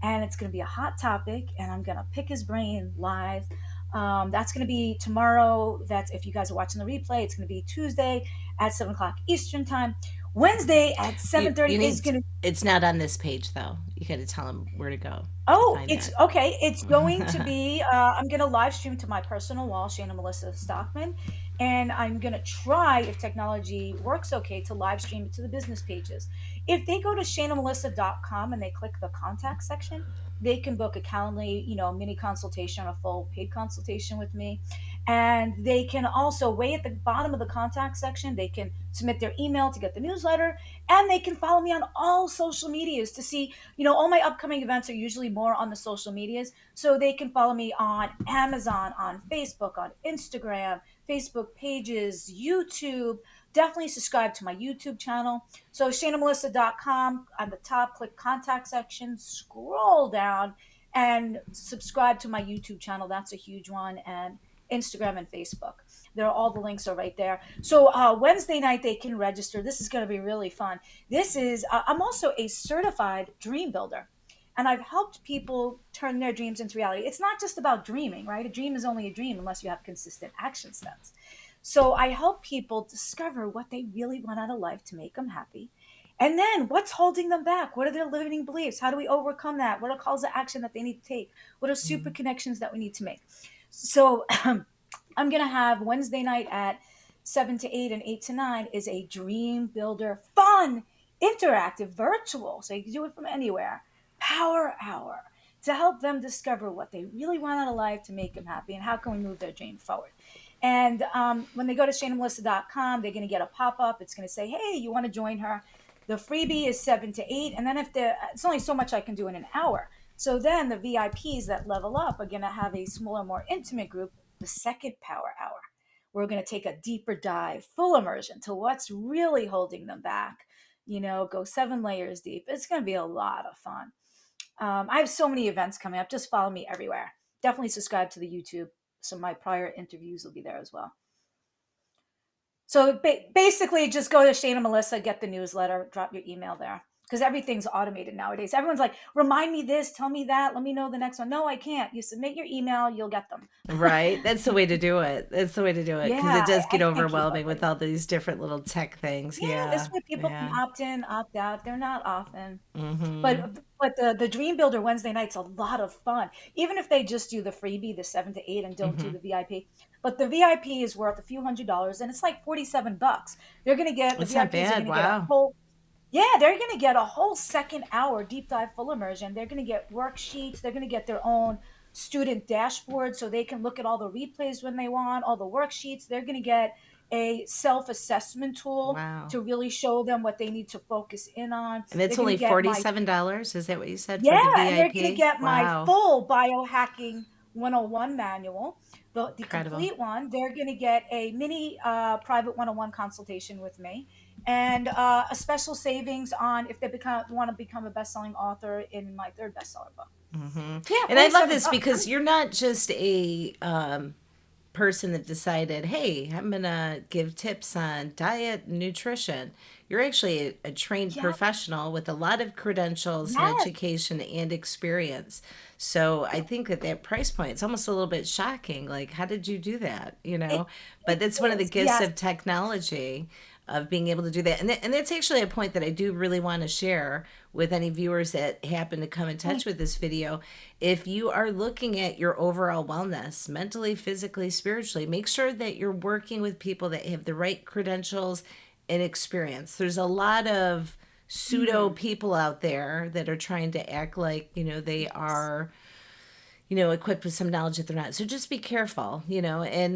And it's going to be a hot topic, and I'm going to pick his brain live. That's going to be tomorrow. That's if you guys are watching the replay. It's going to be Tuesday at 7 o'clock Eastern time. Wednesday at You 7:30 you is need. going to. It's not on this page though. You got to tell them where to go to Oh, find it's that. okay. It's going to be. I'm going to live stream to my personal wall, Shayna Melissa Stockman, and I'm going to try, if technology works okay, to live stream it to the business pages. If they go to shaynamelissa.com and they click the contact section, they can book a Calendly, mini consultation, a full paid consultation with me, and they can also way at the bottom of the contact section, they can submit their email to get the newsletter, and they can follow me on all social medias to see, all my upcoming events are usually more on the social medias. So they can follow me on Amazon, on Facebook, on Instagram, Facebook pages, YouTube. Definitely subscribe to my YouTube channel. So ShaynaMelissa.com on the top, click contact section, scroll down and subscribe to my YouTube channel. That's a huge one. And Instagram and Facebook. All the links are right there. So Wednesday night they can register. This is going to be really fun. I'm also a certified dream builder, and I've helped people turn their dreams into reality. It's not just about dreaming, right? A dream is only a dream unless you have consistent action steps. So I help people discover what they really want out of life to make them happy. And then what's holding them back? What are their limiting beliefs? How do we overcome that? What are calls to action that they need to take? What are super connections that we need to make? So I'm going to have Wednesday night at 7 to 8 and 8 to 9 is a dream builder, fun, interactive, virtual. So you can do it from anywhere. Power hour to help them discover what they really want out of life to make them happy and how can we move their dream forward. And when they go to shaynamelissa.com, they're going to get a pop up. It's going to say, hey, you want to join her? The freebie is 7 to 8. And then it's only so much I can do in an hour. So then the VIPs that level up are going to have a smaller, more intimate group, the second power hour. We're going to take a deeper dive, full immersion to what's really holding them back. Go 7 layers deep. It's going to be a lot of fun. I have so many events coming up. Just follow me everywhere. Definitely subscribe to the YouTube. So my prior interviews will be there as well. So basically, just go to Shayna Melissa, get the newsletter, drop your email there. Because everything's automated nowadays. Everyone's like, remind me this, tell me that, let me know the next one. No, I can't. You submit your email, you'll get them. Right. That's the way to do it. That's the way to do it because Yeah, it does I get can't keep up overwhelming with with it. all these different little tech things. Yeah, this Yeah. way people can Yeah. opt in, opt out. They're not often. Mhm. But the Dream Builder Wednesday night's a lot of fun. Even if they just do the freebie, the 7 to 8, and don't do Mhm. the VIP. But the VIP is worth a few $100s, and it's like $47. They're gonna get the It's not VIPs are bad. gonna get a Wow. whole. Yeah, they're going to get a whole second hour deep dive full immersion. They're going to get worksheets. They're going to get their own student dashboard so they can look at all the replays when they want, all the worksheets. They're going to get a self assessment tool Wow. to really show them what they need to focus in on. And They're it's going to only get my $47. Is that what you said for yeah, the and they're going to VIP? get my Wow. full biohacking 101 manual, the Incredible. complete one. They're going to get a mini private 101 consultation with me and a special savings on if they want to become a best-selling author in my third bestseller book. Mhm. Yeah, And I love this $47. because you're not just a person that decided, hey, I'm going to give tips on diet and nutrition. You're actually a trained Yeah, professional with a lot of credentials and yes. education and experience. So I think that that price point, it's almost a little bit shocking. Like, how did you do that? You It, know? it But that's one of the is. gifts Yes. of technology of being able to do that. And that's actually a point that I do really want to share with any viewers that happen to come in touch with this video. If you are looking at your overall wellness, mentally, physically, spiritually, make sure that you're working with people that have the right credentials and experience. There's a lot of pseudo Mm, people out there that are trying to act like, they yes. are equipped with some knowledge that they're not. So just be careful, and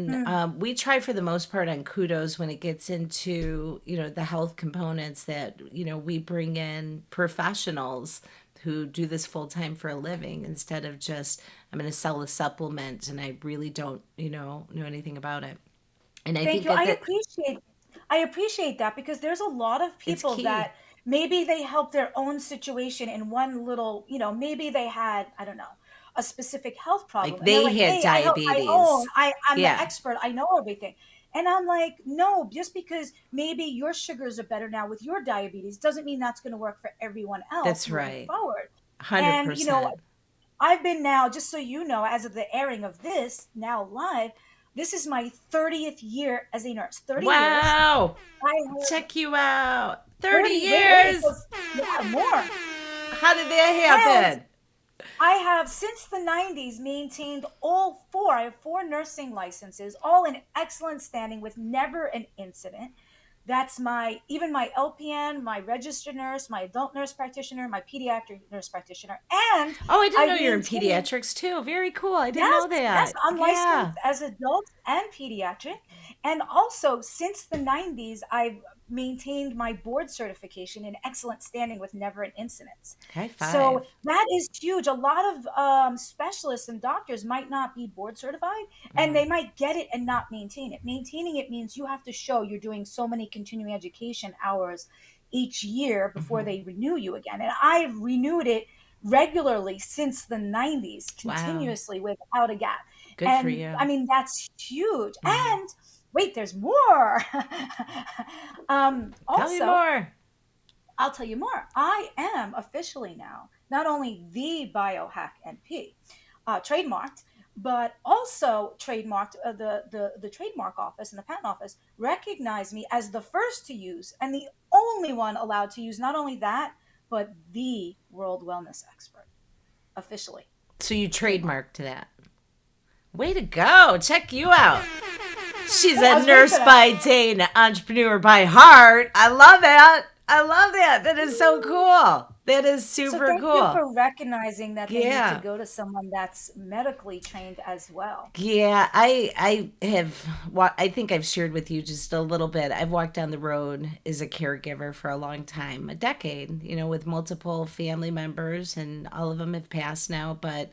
Mm, we try for the most part on kudos when it gets into, the health components that, we bring in professionals who do this full time for a living instead of just, I'm going to sell a supplement and I really don't, know anything about it. And I thank think you. that I appreciate that because there's a lot of it's people key. that maybe they help their own situation in one little, maybe they had, I don't know, a specific health Like problem and they're they like, had "Hey, I help I own. diabetes. I'm the Yeah, expert. I know everything." And I'm like, "No, just because maybe your sugars are better now with your diabetes doesn't mean that's going to work for everyone else that's moving right. forward." And 100%. I've been now, just so you know, as of the airing of this now live, this is my 30th year as a nurse. 30 years. Wow. I have Check you out. 30 wait, it years. goes, yeah, more. How did that And happen? I have, since the 90s, maintained all four. I have four nursing licenses, all in excellent standing with never an incident. That's my, even my LPN, my registered nurse, my adult nurse practitioner, my pediatric nurse practitioner. And Oh, I didn't know I've you were in maintained, pediatrics too. Very cool. I didn't yes, know yes, that. I'm Yeah. licensed as adult and pediatric. And also, since the 90s, I've maintained my board certification in excellent standing with never an incident. High So five. that is huge. A lot of specialists and doctors might not be board certified, and Mhm. they might get it and not maintain it. Maintaining it means you have to show you're doing so many continuing education hours each year before Mhm. they renew you again. And I've renewed it regularly since the 90s, Wow. continuously without a gap. Good for And I you. mean, that's huge. Mhm. And wait, there's more. Tell me Also, more. I'll tell you more. I am officially now not only the biohack NP, trademarked, but also trademarked. The trademark office and the patent office recognized me as the first to use and the only one allowed to use not only that, but the world wellness expert officially So you trademarked. trademarked that. Way to go. Check you out. She's Hey, a I was waiting for nurse that. by day and an entrepreneur by heart. I love that. I love that. That is so cool. That is So super thank you cool. for recognizing that they need to Yeah. go to someone that's medically trained as well. Yeah, I have I think I've shared with you just a little bit. I've walked down the road as a caregiver for a long time, a decade, with multiple family members, and all of them have passed now. But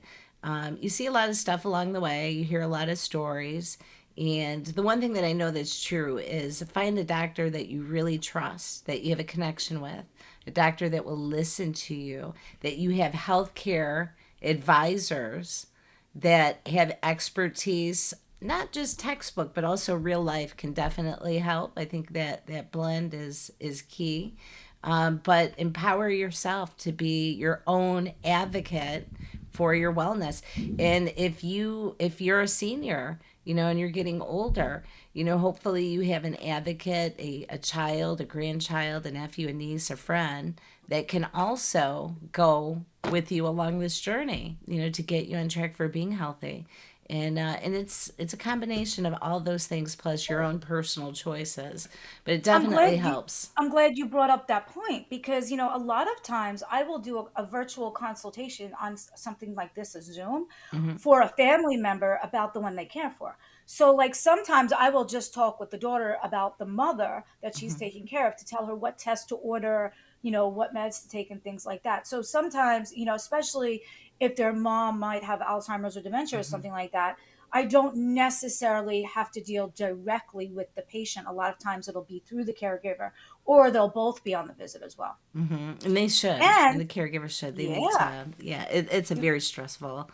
you see a lot of stuff along the way. You hear a lot of stories. And the one thing that I know that's true is find a doctor that you really trust, that you have a connection with, a doctor that will listen to you, that you have healthcare advisors that have expertise, not just textbook but also real life, can definitely help. I think that that blend is key. But empower yourself to be your own advocate for your wellness. And if you're a senior, and you're getting older, hopefully you have an advocate, a child, a grandchild, a nephew, a niece, a friend that can also go with you along this journey, to get you on track for being healthy. And it's a combination of all those things plus your own personal choices, but it I'm definitely glad you helps. I'm glad you brought up that point because a lot of times I will do a virtual consultation on something like this, a Zoom, Hmm. for a family member about the one they care for. So like sometimes I will just talk with the daughter about the mother that she's Hmm. taking care of to tell her what tests to order, what meds to take and things like that. So sometimes, especially if their mom might have Alzheimer's or dementia or Hmm. something like that, I don't necessarily have to deal directly with the patient. A lot of times it'll be through the caregiver, or they'll both be on the visit as well. Hmm. And they should, and And the caregiver should. They need yeah, to. Yeah, it's a very stressful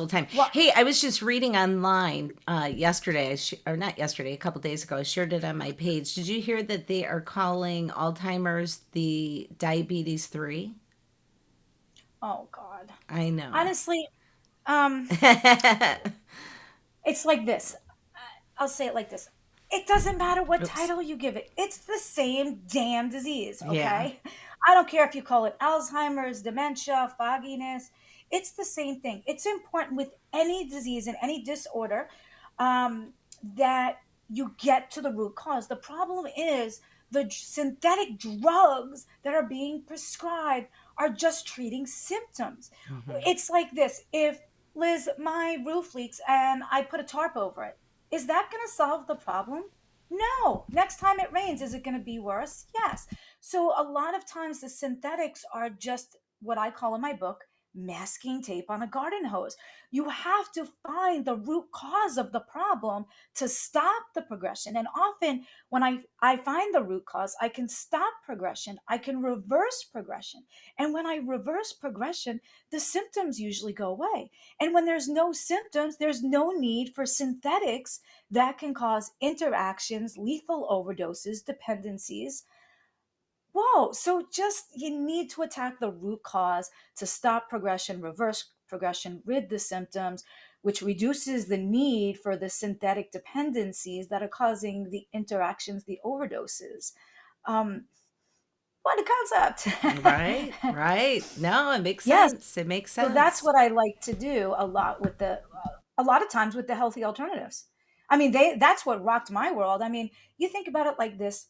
time. well, Hey, I was just reading online yesterday, or not yesterday, a couple days ago. I shared it on my page. Did you hear that they are calling Alzheimer's the diabetes 3? oh God. I know. Honestly, it's like this. I'll say it like this. It doesn't matter what Oops. title you give it. It's the same damn disease, Yeah. okay? I don't care if you call it Alzheimer's, dementia, fogginess. It's the same thing. It's important with any disease and any disorder that you get to the root cause. The problem is the synthetic drugs that are being prescribed are just treating symptoms. Hmm. It's like this. If Liz, my roof leaks and I put a tarp over it, is that going to solve the problem? No. Next time it rains, is it going to be worse? Yes. So a lot of times the synthetics are just what I call in my book masking tape on a garden hose. You have to find the root cause of the problem to stop the progression. And often when I find the root cause, I can stop progression. I can reverse progression. And when I reverse progression, the symptoms usually go away. And when there's no symptoms, there's no need for synthetics that can cause interactions, lethal overdoses, dependencies. Whoa. So just you need to attack the root cause to stop progression, reverse progression with the symptoms, which reduces the need for the synthetic dependencies that are causing the interactions, the overdoses. Um, what a Right, concept. right. No, it makes Yes. sense. It makes So that's sense. what I like to do a lot with a lot of times with the healthy alternatives. I mean, that's what rocked my world. I mean, you think about it like this.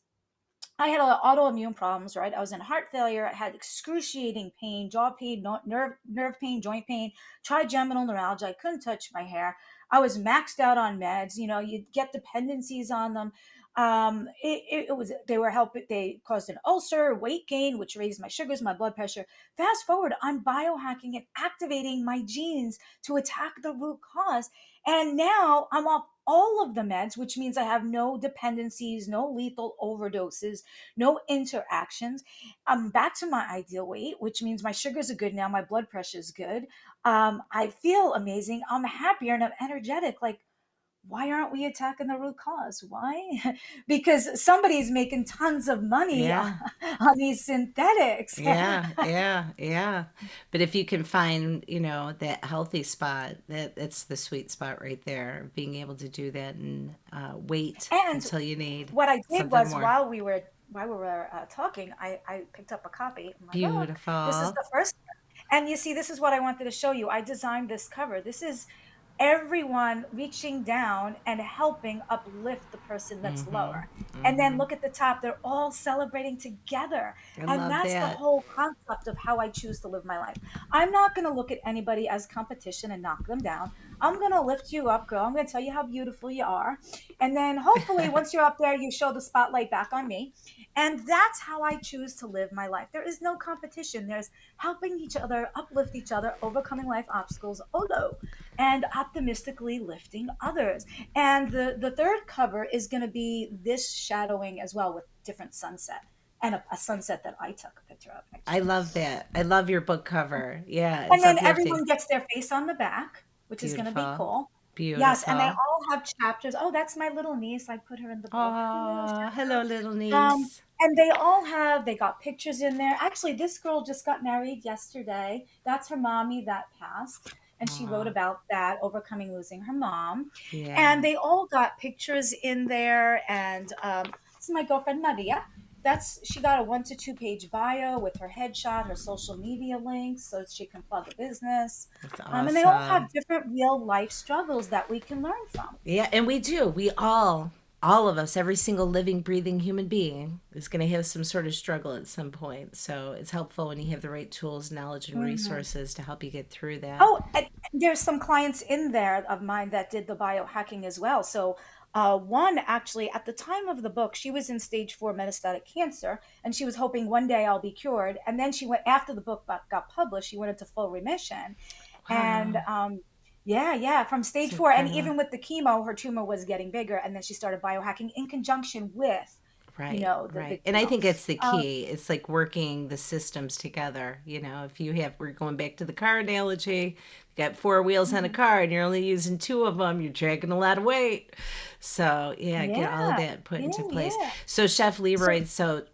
I had autoimmune problems, right? I was in heart failure. I had excruciating pain, jaw pain, nerve pain, joint pain, trigeminal neuralgia. I couldn't touch my hair. I was maxed out on meds. You know, you get dependencies on them. It was they were helping. They caused an ulcer, weight gain, which raised my sugars, my blood pressure. Fast forward, I'm biohacking and activating my genes to attack the root cause, and now I'm off all of the meds, which means I have no dependencies, no lethal overdoses, no interactions. I'm back to my ideal weight, which means my sugars are good now, my blood pressure is good. I feel amazing. I'm happier and I'm energetic. Like, why aren't we attacking the root cause? Why? Because somebody's making tons of money Yeah. on these synthetics. Yeah, yeah, yeah. But if you can find, that healthy spot, that's the sweet spot right there. Being able to do that and wait And until you need what I did something was more. while we were talking, I picked up a copy. I'm like, look, this is Beautiful. the first. And you see, this is what I wanted to show you. I designed this cover. This is everyone reaching down and helping uplift the person that's Mm-hmm. lower. And then Mm-hmm. look at the top, they're all celebrating together. I And love that's the that. whole concept of how I choose to live my life. I'm not going to look at anybody as competition and knock them down. I'm going to lift you up, girl. I'm going to tell you how beautiful you are. And then hopefully, once you're up there, you show the spotlight back on me. And that's how I choose to live my life. There is no competition. There's helping each other, uplift each other, overcoming life obstacles, Olo, and optimistically lifting others. And the third cover is going to be this shadowing as well with different sunset and a sunset that I took a picture of I actually. love that. I love your book cover. Yeah, And it's then uplifting. everyone gets their face on the back, which is going to be Beautiful. cool. Yes, and they Beautiful. all have chapters. Oh, that's my little niece. I put her in the book. Hello, Oh, hello, little um, niece. and they all have, they got pictures in there. Actually, this girl just got married yesterday. That's her mommy that passed. And she wrote Oh, about that, overcoming losing her mom. And yeah. they all got pictures in there. And this is my girlfriend, Maria. She got a 1 to 2 page bio with her headshot, her social media links so she can plug a business. That's And they all have awesome. different real life struggles that we can learn from. Yeah, and we do. All of us, every single living, breathing human being is going to have some sort of struggle at some point. So it's helpful when you have the right tools, knowledge, and Mhm. resources to help you get through that. Oh, and there's some clients in there of mine that did the biohacking as well. So, one actually, at the time of the book, she was in stage 4 metastatic cancer, and she was hoping one day I'll be cured. And then she went after the book got published. She went into full remission, and Wow, yeah, yeah, from it's stage 4, and incredible. even with the chemo, her tumor was getting bigger, and then she started biohacking in conjunction with, Right, the right. And I chemo. think it's the Um, key. It's like working the systems together. If we're going back to the car analogy, you got four wheels on a mhm. car and you're only using two of them, you're dragging a lot of weight. So, yeah, get all of Yeah, that put yeah, into place. yeah. So, Chef So Leroy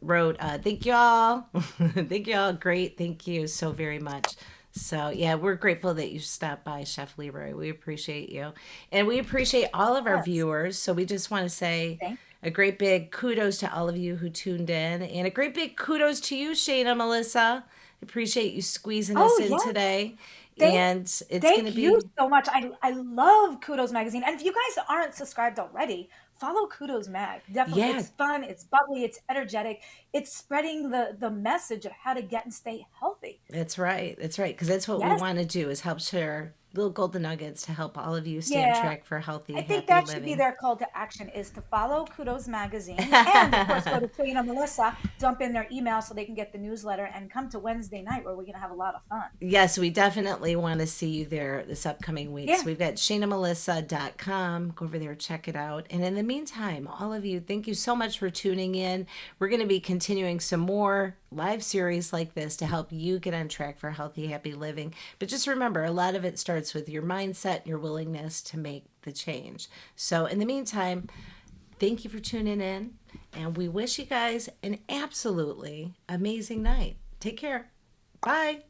wrote, thank y'all. Thank y'all. Great. Thank you so very much. So, yeah, we're grateful that you stopped by, Chef Leroy. We appreciate you. And we appreciate all of our yes, viewers. So, we just want to say, thank. a great big kudos to all of you who tuned in, and a great big kudos to you, Shayna Melissa. I appreciate you squeezing us Oh in yeah, today, thank and it's going to thank you be so much. I love Kudos Magazine. And if you guys aren't subscribed already, follow Kudos Mag. Definitely. yeah. It's fun, it's bubbly, it's energetic. It's spreading the message of how to get and stay healthy. That's right. That's right. Because that's what we Yes. want to do is help share little golden nuggets to help all of you stay on Yeah. track for healthy, I think happy that should be living. their call to action is to follow Kudos Magazine and of course go to Shayna Melissa, dump in their email so they can get the newsletter and come to Wednesday night where we're gonna have a lot of fun. Yes, we definitely want to see you there this upcoming week. Yeah. So we've got ShaynaMelissa.com. Go over there, check it out. And in the meantime, all of you, thank you so much for tuning in. We're going to be continuing some more live series like this to help you get on track for healthy, happy living. But just remember, a lot of it starts with your mindset, your willingness to make the change. So in the meantime, thank you for tuning in. And we wish you guys an absolutely amazing night. Take care. Bye.